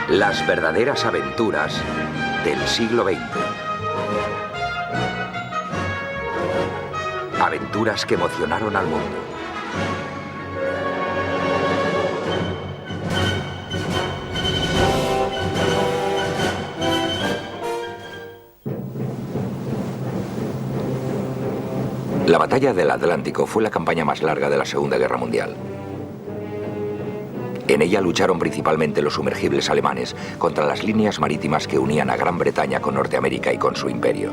Las verdaderas aventuras del siglo XX. Aventuras que emocionaron al mundo. La batalla del Atlántico fue la campaña más larga de la Segunda Guerra Mundial. En ella lucharon principalmente los sumergibles alemanes contra las líneas marítimas que unían a Gran Bretaña con Norteamérica y con su imperio.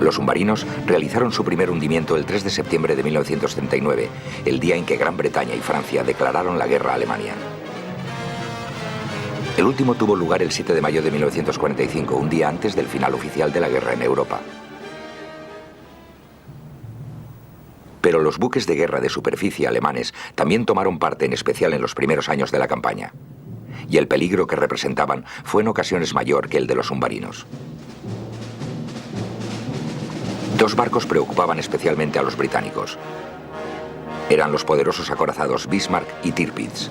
Los submarinos realizaron su primer hundimiento el 3 de septiembre de 1939, el día en que Gran Bretaña y Francia declararon la guerra a Alemania. El último tuvo lugar el 7 de mayo de 1945, un día antes del final oficial de la guerra en Europa. Pero los buques de guerra de superficie alemanes también tomaron parte, en especial en los primeros años de la campaña. Y el peligro que representaban fue en ocasiones mayor que el de los submarinos. Dos barcos preocupaban especialmente a los británicos. Eran los poderosos acorazados Bismarck y Tirpitz.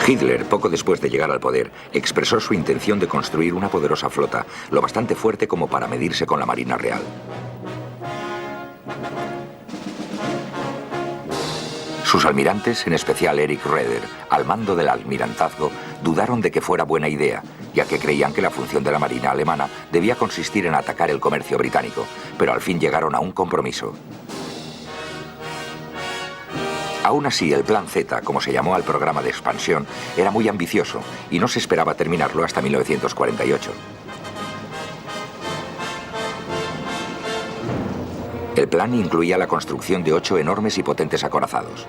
Hitler, poco después de llegar al poder, expresó su intención de construir una poderosa flota, lo bastante fuerte como para medirse con la Marina Real. Sus almirantes, en especial Erich Raeder, al mando del almirantazgo, dudaron de que fuera buena idea, ya que creían que la función de la Marina alemana debía consistir en atacar el comercio británico, pero al fin llegaron a un compromiso. Aún así, el Plan Z, como se llamó al programa de expansión, era muy ambicioso y no se esperaba terminarlo hasta 1948. El plan incluía la construcción de 8 enormes y potentes acorazados.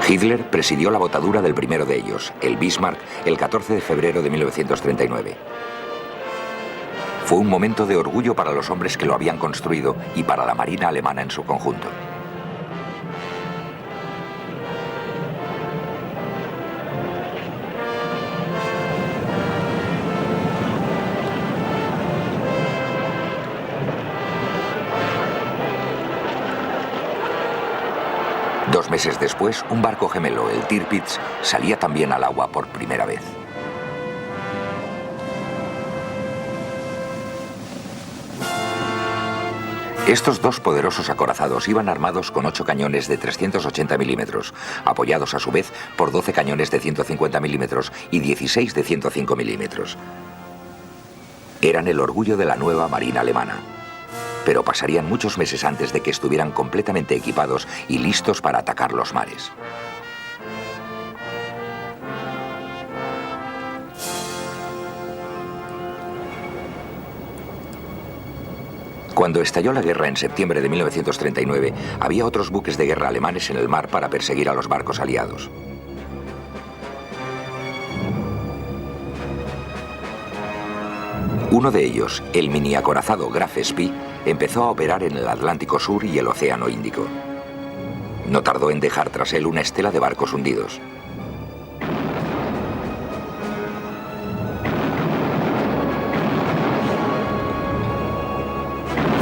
Hitler presidió la botadura del primero de ellos, el Bismarck, el 14 de febrero de 1939. Fue un momento de orgullo para los hombres que lo habían construido y para la Marina alemana en su conjunto. Dos meses después, un barco gemelo, el Tirpitz, salía también al agua por primera vez. Estos dos poderosos acorazados iban armados con 8 cañones de 380 milímetros, apoyados a su vez por 12 cañones de 150 milímetros y 16 de 105 milímetros. Eran el orgullo de la nueva Marina alemana. Pero pasarían muchos meses antes de que estuvieran completamente equipados y listos para atacar los mares. Cuando estalló la guerra en septiembre de 1939, había otros buques de guerra alemanes en el mar para perseguir a los barcos aliados. Uno de ellos, el mini acorazado Graf Spee, empezó a operar en el Atlántico Sur y el Océano Índico. No tardó en dejar tras él una estela de barcos hundidos.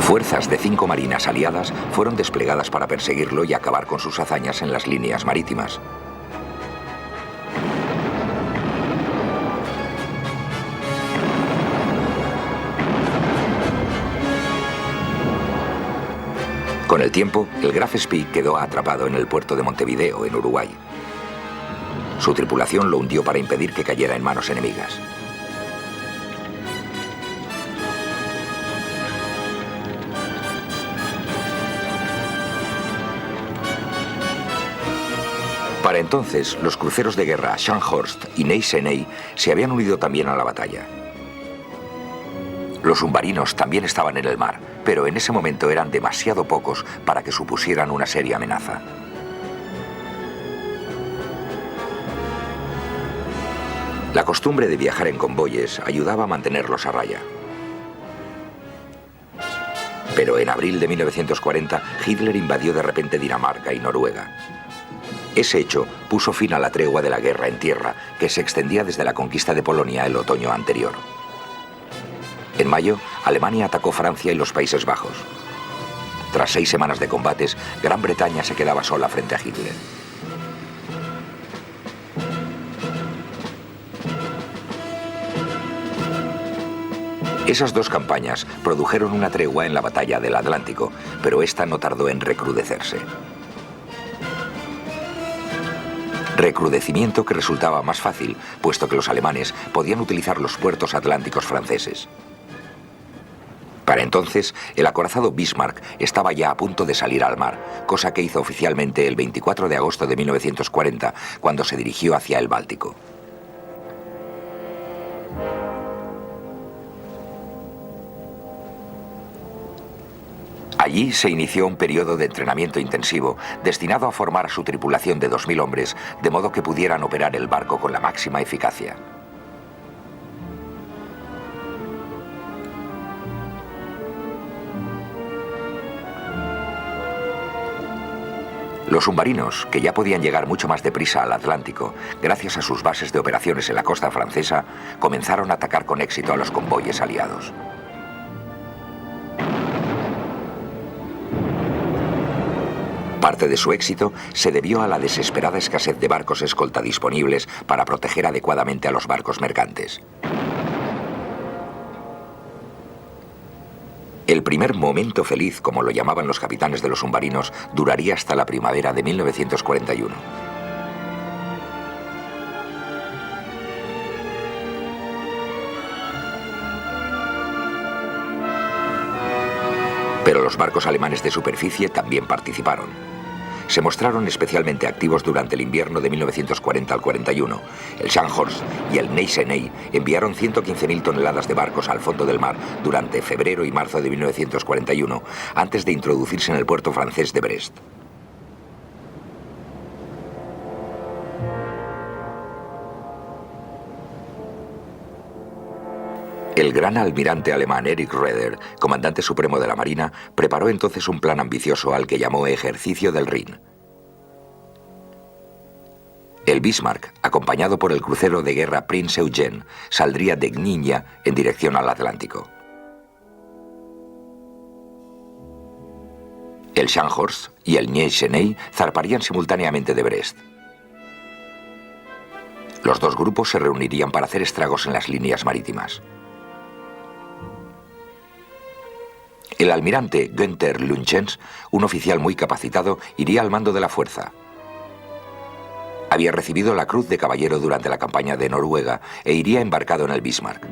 Fuerzas de 5 marinas aliadas fueron desplegadas para perseguirlo y acabar con sus hazañas en las líneas marítimas. Con el tiempo, el Graf Spee quedó atrapado en el puerto de Montevideo, en Uruguay. Su tripulación lo hundió para impedir que cayera en manos enemigas. Para entonces, los cruceros de guerra Scharnhorst y Gneisenau se habían unido también a la batalla. Los submarinos también estaban en el mar, pero en ese momento eran demasiado pocos para que supusieran una seria amenaza. La costumbre de viajar en convoyes ayudaba a mantenerlos a raya. Pero en abril de 1940, Hitler invadió de repente Dinamarca y Noruega. Ese hecho puso fin a la tregua de la guerra en tierra, que se extendía desde la conquista de Polonia el otoño anterior. En mayo, Alemania atacó Francia y los Países Bajos. Tras 6 semanas de combates, Gran Bretaña se quedaba sola frente a Hitler. Esas dos campañas produjeron una tregua en la batalla del Atlántico, pero esta no tardó en recrudecerse. Recrudecimiento que resultaba más fácil, puesto que los alemanes podían utilizar los puertos atlánticos franceses. Para entonces, el acorazado Bismarck estaba ya a punto de salir al mar, cosa que hizo oficialmente el 24 de agosto de 1940, cuando se dirigió hacia el Báltico. Allí se inició un periodo de entrenamiento intensivo destinado a formar a su tripulación de 2000 hombres, de modo que pudieran operar el barco con la máxima eficacia. Los submarinos, que ya podían llegar mucho más deprisa al Atlántico, gracias a sus bases de operaciones en la costa francesa, comenzaron a atacar con éxito a los convoyes aliados. Parte de su éxito se debió a la desesperada escasez de barcos escolta disponibles para proteger adecuadamente a los barcos mercantes. El primer momento feliz, como lo llamaban los capitanes de los submarinos, duraría hasta la primavera de 1941. Pero los barcos alemanes de superficie también participaron. Se mostraron especialmente activos durante el invierno de 1940 al 41. El Scharnhorst y el Gneisenau enviaron 115.000 toneladas de barcos al fondo del mar durante febrero y marzo de 1941, antes de introducirse en el puerto francés de Brest. El gran almirante alemán Erich Raeder, comandante supremo de la Marina, preparó entonces un plan ambicioso al que llamó Ejercicio del Rin. El Bismarck, acompañado por el crucero de guerra Prinz Eugen, saldría de Gdynia en dirección al Atlántico. El Scharnhorst y el Gneisenau zarparían simultáneamente de Brest. Los dos grupos se reunirían para hacer estragos en las líneas marítimas. El almirante Günther Lütjens, un oficial muy capacitado, iría al mando de la fuerza. Había recibido la Cruz de Caballero durante la campaña de Noruega e iría embarcado en el Bismarck.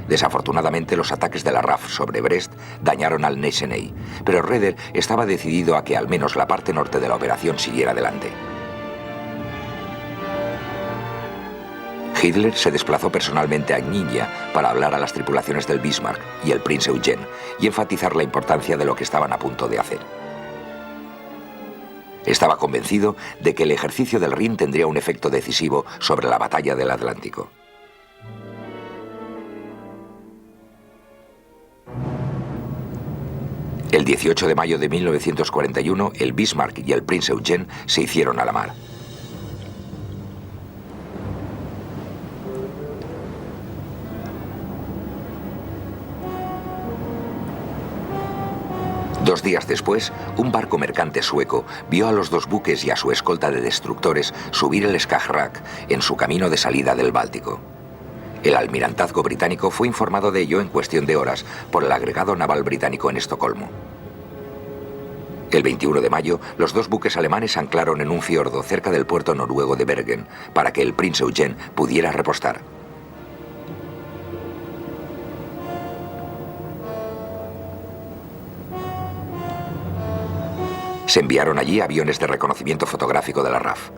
Desafortunadamente, los ataques de la RAF sobre Brest dañaron al Gneisenau, pero Raeder estaba decidido a que al menos la parte norte de la operación siguiera adelante. Hitler se desplazó personalmente a Gdynia para hablar a las tripulaciones del Bismarck y el Prinz Eugen y enfatizar la importancia de lo que estaban a punto de hacer. Estaba convencido de que el ejercicio del Rin tendría un efecto decisivo sobre la batalla del Atlántico. El 18 de mayo de 1941, el Bismarck y el Prinz Eugen se hicieron a la mar. Dos días después, un barco mercante sueco vio a los dos buques y a su escolta de destructores subir el Skagerrak en su camino de salida del Báltico. El almirantazgo británico fue informado de ello en cuestión de horas por el agregado naval británico en Estocolmo. El 21 de mayo, los dos buques alemanes anclaron en un fiordo cerca del puerto noruego de Bergen para que el Prinz Eugen pudiera repostar. Se enviaron allí aviones de reconocimiento fotográfico de la RAF.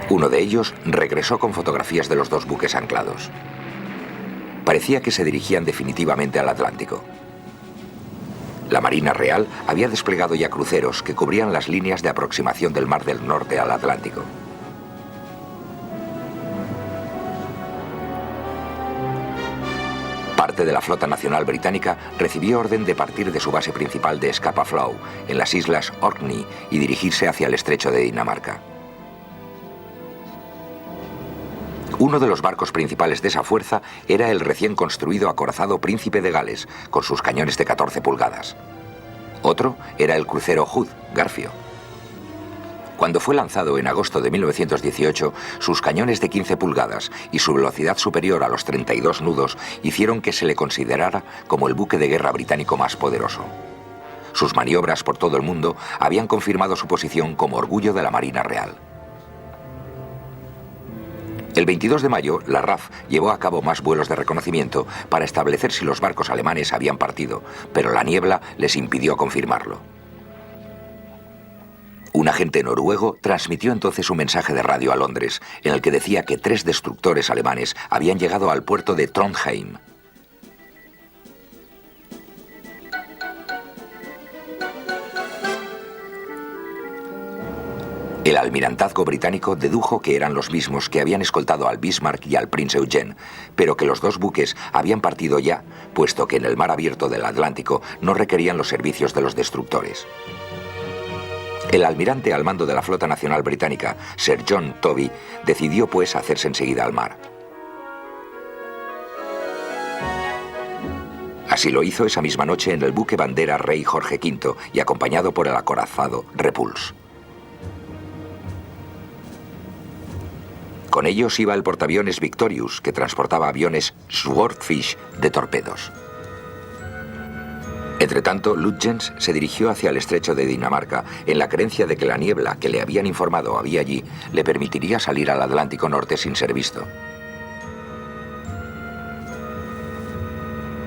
Uno de ellos regresó con fotografías de los dos buques anclados. Parecía que se dirigían definitivamente al Atlántico. La Marina Real había desplegado ya cruceros que cubrían las líneas de aproximación del Mar del Norte al Atlántico. parte de la Flota Nacional Británica recibió orden de partir de su base principal de Scapa Flow, en las islas Orkney, y dirigirse hacia el estrecho de Dinamarca. Uno de los barcos principales de esa fuerza era el recién construido acorazado Príncipe de Gales, con sus cañones de 14 pulgadas. Otro era el crucero Hood, Garfio. Cuando fue lanzado en agosto de 1918, sus cañones de 15 pulgadas y su velocidad superior a los 32 nudos hicieron que se le considerara como el buque de guerra británico más poderoso. Sus maniobras por todo el mundo habían confirmado su posición como orgullo de la Marina Real. El 22 de mayo, la RAF llevó a cabo más vuelos de reconocimiento para establecer si los barcos alemanes habían partido, pero la niebla les impidió confirmarlo. Un agente noruego transmitió entonces un mensaje de radio a Londres, en el que decía que 3 destructores alemanes habían llegado al puerto de Trondheim. El almirantazgo británico dedujo que eran los mismos que habían escoltado al Bismarck y al Prince Eugen, pero que los 2 buques habían partido ya, puesto que en el mar abierto del Atlántico no requerían los servicios de los destructores. El almirante al mando de la Flota Nacional Británica, Sir John Tovey, decidió pues hacerse enseguida al mar. Así lo hizo esa misma noche en el buque bandera Rey Jorge V y acompañado por el acorazado Repulse. Con ellos iba el portaaviones Victorious, que transportaba aviones Swordfish de torpedos. Entretanto, Lutyens se dirigió hacia el estrecho de Dinamarca, en la creencia de que la niebla que le habían informado había allí le permitiría salir al Atlántico Norte sin ser visto.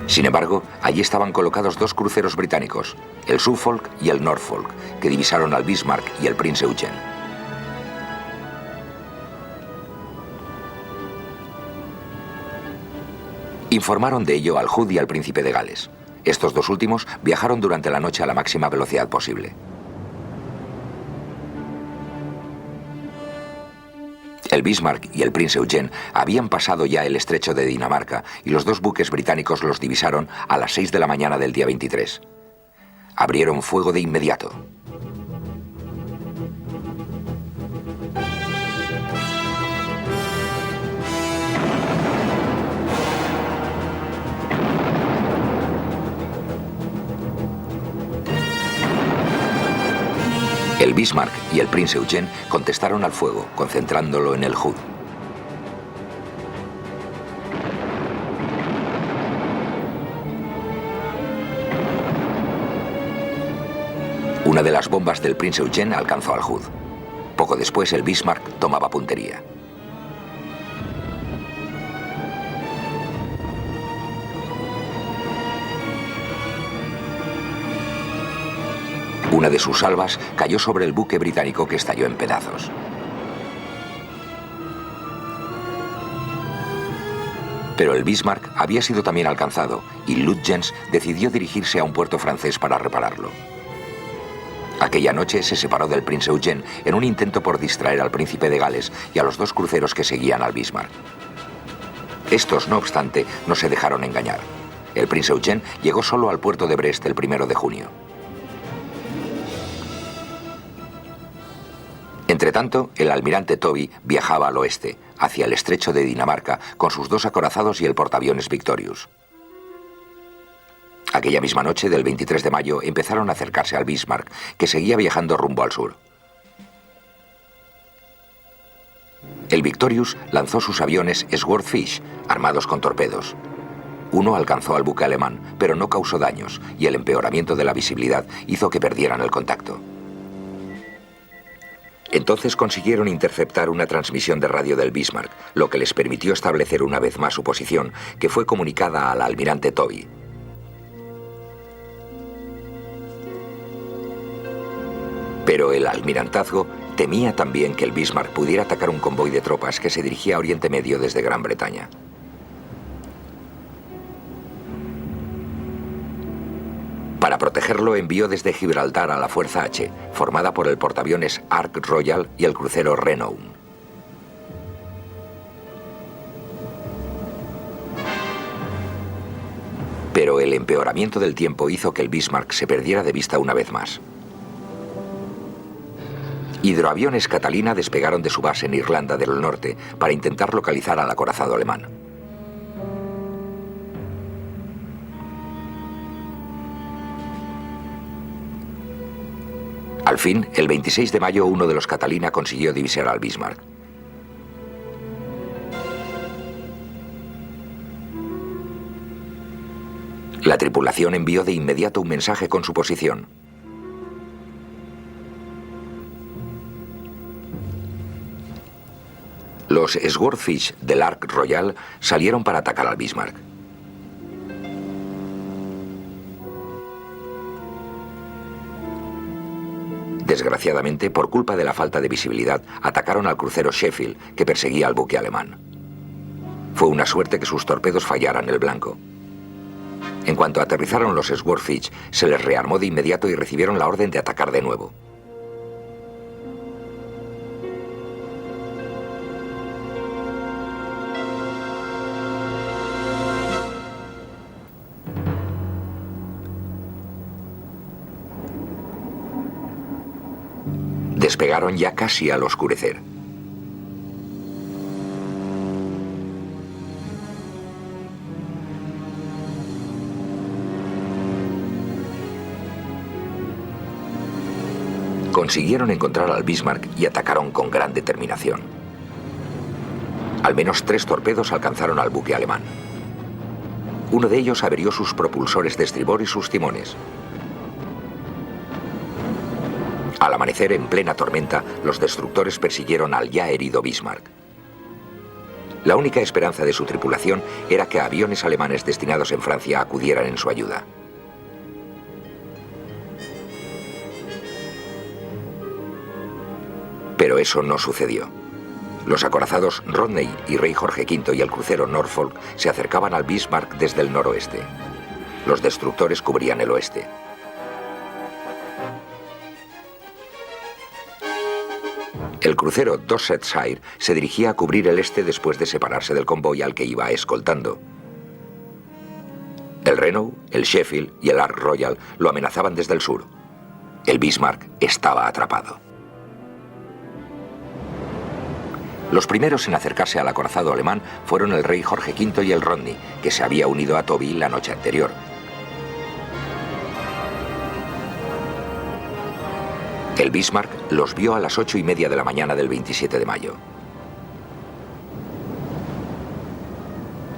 Sin embargo, allí estaban colocados 2 cruceros británicos, el Suffolk y el Norfolk, que divisaron al Bismarck y el Prince Eugen. Informaron de ello al Hood y al Príncipe de Gales. Estos 2 últimos viajaron durante la noche a la máxima velocidad posible. El Bismarck y el Prince Eugen habían pasado ya el estrecho de Dinamarca y los 2 buques británicos los divisaron a las 6 de la mañana del día 23. Abrieron fuego de inmediato. El Bismarck y el Prince Eugen contestaron al fuego, concentrándolo en el Hood. Una de las bombas del Prince Eugen alcanzó al Hood. Poco después, el Bismarck tomaba puntería. Una de sus salvas cayó sobre el buque británico, que estalló en pedazos. Pero el Bismarck había sido también alcanzado y Lutyens decidió dirigirse a un puerto francés para repararlo. Aquella noche se separó del Prince Eugen en un intento por distraer al Príncipe de Gales y a los 2 cruceros que seguían al Bismarck. Estos, no obstante, no se dejaron engañar. El Prince Eugen llegó solo al puerto de Brest el 1 de junio. Entretanto, el almirante Tovey viajaba al oeste, hacia el estrecho de Dinamarca, con sus 2 acorazados y el portaaviones Victorious. Aquella misma noche del 23 de mayo empezaron a acercarse al Bismarck, que seguía viajando rumbo al sur. El Victorious lanzó sus aviones Swordfish, armados con torpedos. Uno alcanzó al buque alemán, pero no causó daños, y el empeoramiento de la visibilidad hizo que perdieran el contacto. Entonces consiguieron interceptar una transmisión de radio del Bismarck, lo que les permitió establecer una vez más su posición, que fue comunicada al almirante Tovey. Pero el almirantazgo temía también que el Bismarck pudiera atacar un convoy de tropas que se dirigía a Oriente Medio desde Gran Bretaña. Para protegerlo envió desde Gibraltar a la Fuerza H, formada por el portaaviones Ark Royal y el crucero Renown. Pero el empeoramiento del tiempo hizo que el Bismarck se perdiera de vista una vez más. Hidroaviones Catalina despegaron de su base en Irlanda del Norte para intentar localizar al acorazado alemán. Al fin, el 26 de mayo, uno de los Catalina consiguió divisar al Bismarck. La tripulación envió de inmediato un mensaje con su posición. Los Swordfish del Ark Royal salieron para atacar al Bismarck. Desgraciadamente, por culpa de la falta de visibilidad, atacaron al crucero Sheffield, que perseguía al buque alemán. Fue una suerte que sus torpedos fallaran el blanco. En cuanto aterrizaron los Swordfish, se les rearmó de inmediato y recibieron la orden de atacar de nuevo. Despegaron ya casi al oscurecer. Consiguieron encontrar al Bismarck y atacaron con gran determinación. Al menos 3 torpedos alcanzaron al buque alemán. Uno de ellos averió sus propulsores de estribor y sus timones. Al amanecer, en plena tormenta, los destructores persiguieron al ya herido Bismarck. La única esperanza de su tripulación era que aviones alemanes destinados en Francia acudieran en su ayuda. Pero eso no sucedió. Los acorazados Rodney y Rey Jorge V y el crucero Norfolk se acercaban al Bismarck desde el noroeste. Los destructores cubrían el oeste. El crucero Dorsetshire se dirigía a cubrir el este después de separarse del convoy al que iba escoltando. El Renault, el Sheffield y el Ark Royal lo amenazaban desde el sur. El Bismarck estaba atrapado. Los primeros en acercarse al acorazado alemán fueron el Rey Jorge V y el Rodney, que se había unido a Toby la noche anterior. El Bismarck los vio a las 8:30 de la mañana del 27 de mayo.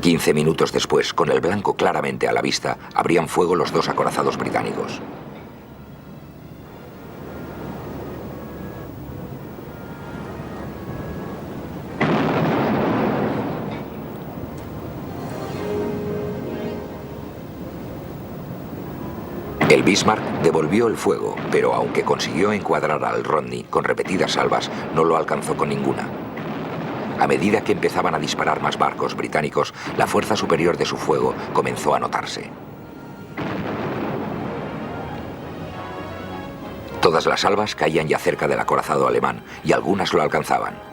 15 minutos después, con el blanco claramente a la vista, abrían fuego los 2 acorazados británicos. El Bismarck devolvió el fuego, pero aunque consiguió encuadrar al Rodney con repetidas salvas, no lo alcanzó con ninguna. A medida que empezaban a disparar más barcos británicos, la fuerza superior de su fuego comenzó a notarse. Todas las salvas caían ya cerca del acorazado alemán y algunas lo alcanzaban.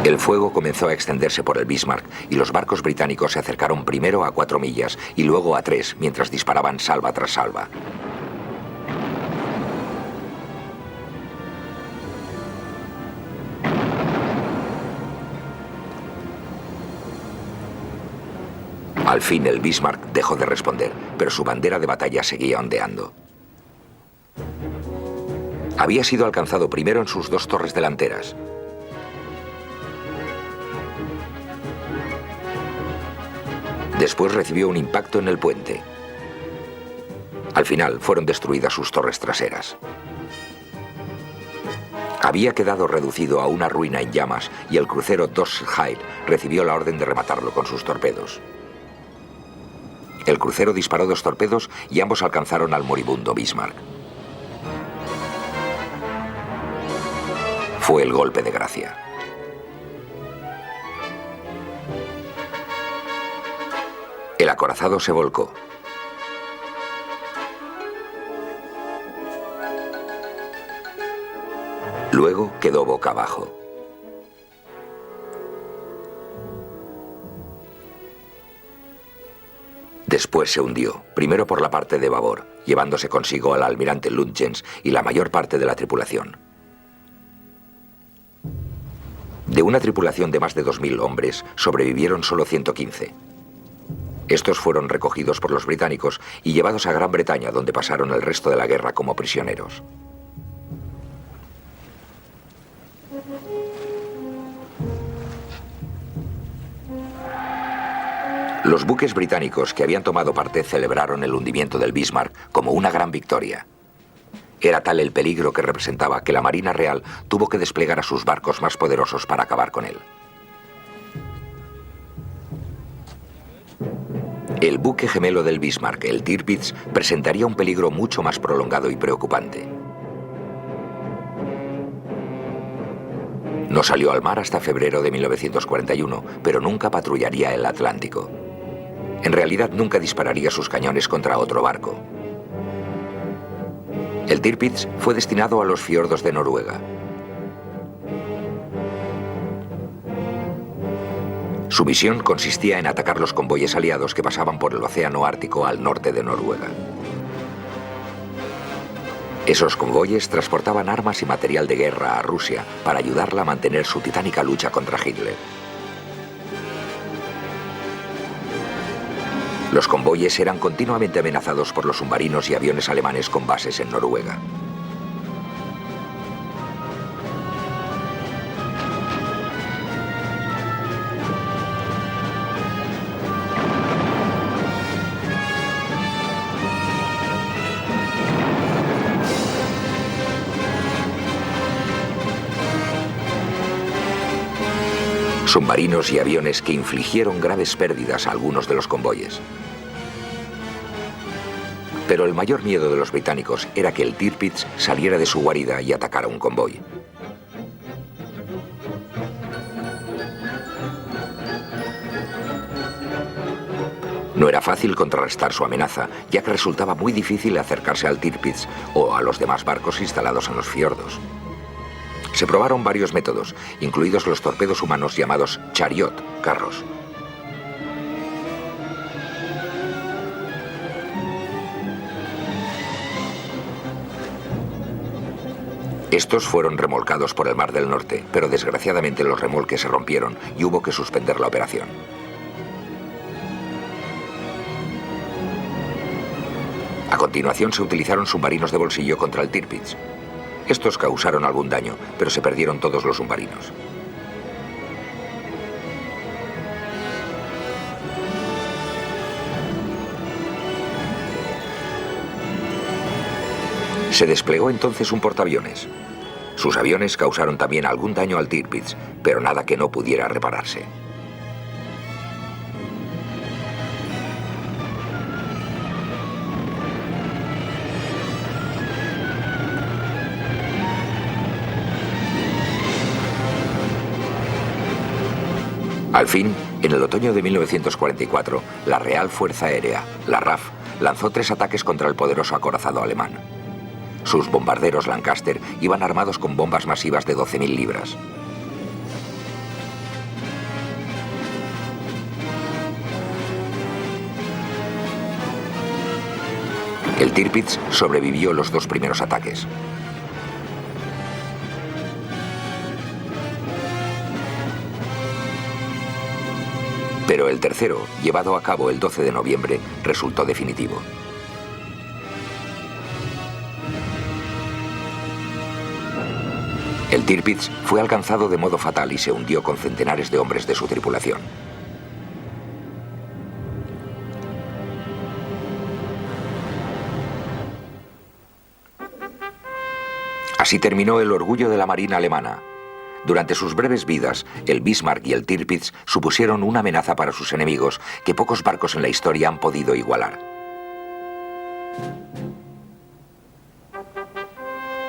El fuego comenzó a extenderse por el Bismarck y los barcos británicos se acercaron primero a 4 millas y luego a 3 mientras disparaban salva tras salva. Al fin el Bismarck dejó de responder, pero su bandera de batalla seguía ondeando. Había sido alcanzado primero en sus 2 torres delanteras. Después recibió un impacto en el puente. Al final fueron destruidas sus torres traseras. Había quedado reducido a una ruina en llamas y el crucero Dorsetshire recibió la orden de rematarlo con sus torpedos. El crucero disparó 2 torpedos y ambos alcanzaron al moribundo Bismarck. Fue el golpe de gracia. El acorazado se volcó. Luego quedó boca abajo. Después se hundió, primero por la parte de babor, llevándose consigo al almirante Lütjens y la mayor parte de la tripulación. De una tripulación de más de 2000 hombres, sobrevivieron solo 115. Estos fueron recogidos por los británicos y llevados a Gran Bretaña, donde pasaron el resto de la guerra como prisioneros. Los buques británicos que habían tomado parte celebraron el hundimiento del Bismarck como una gran victoria. Era tal el peligro que representaba que la Marina Real tuvo que desplegar a sus barcos más poderosos para acabar con él. El buque gemelo del Bismarck, el Tirpitz, presentaría un peligro mucho más prolongado y preocupante. No salió al mar hasta febrero de 1941, pero nunca patrullaría el Atlántico. En realidad nunca dispararía sus cañones contra otro barco. El Tirpitz fue destinado a los fiordos de Noruega. Su misión consistía en atacar los convoyes aliados que pasaban por el Océano Ártico al norte de Noruega. Esos convoyes transportaban armas y material de guerra a Rusia para ayudarla a mantener su titánica lucha contra Hitler. Los convoyes eran continuamente amenazados por los submarinos y aviones alemanes con bases en Noruega. Submarinos y aviones que infligieron graves pérdidas a algunos de los convoyes. Pero el mayor miedo de los británicos era que el Tirpitz saliera de su guarida y atacara un convoy. No era fácil contrarrestar su amenaza, ya que resultaba muy difícil acercarse al Tirpitz o a los demás barcos instalados en los fiordos. Se probaron varios métodos, incluidos los torpedos humanos llamados chariot, carros. Estos fueron remolcados por el Mar del Norte, pero desgraciadamente los remolques se rompieron y hubo que suspender la operación. A continuación se utilizaron submarinos de bolsillo contra el Tirpitz. Estos causaron algún daño, pero se perdieron todos los submarinos. Se desplegó entonces un portaaviones. Sus aviones causaron también algún daño al Tirpitz, pero nada que no pudiera repararse. Al fin, en el otoño de 1944, la Real Fuerza Aérea, la RAF, lanzó 3 ataques contra el poderoso acorazado alemán. Sus bombarderos Lancaster iban armados con bombas masivas de 12.000 libras. El Tirpitz sobrevivió los 2 primeros ataques. Pero el tercero, llevado a cabo el 12 de noviembre, resultó definitivo. El Tirpitz fue alcanzado de modo fatal y se hundió con centenares de hombres de su tripulación. Así terminó el orgullo de la Marina alemana. Durante sus breves vidas, el Bismarck y el Tirpitz supusieron una amenaza para sus enemigos que pocos barcos en la historia han podido igualar.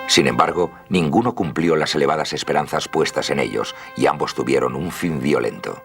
Sin embargo, ninguno cumplió las elevadas esperanzas puestas en ellos y ambos tuvieron un fin violento.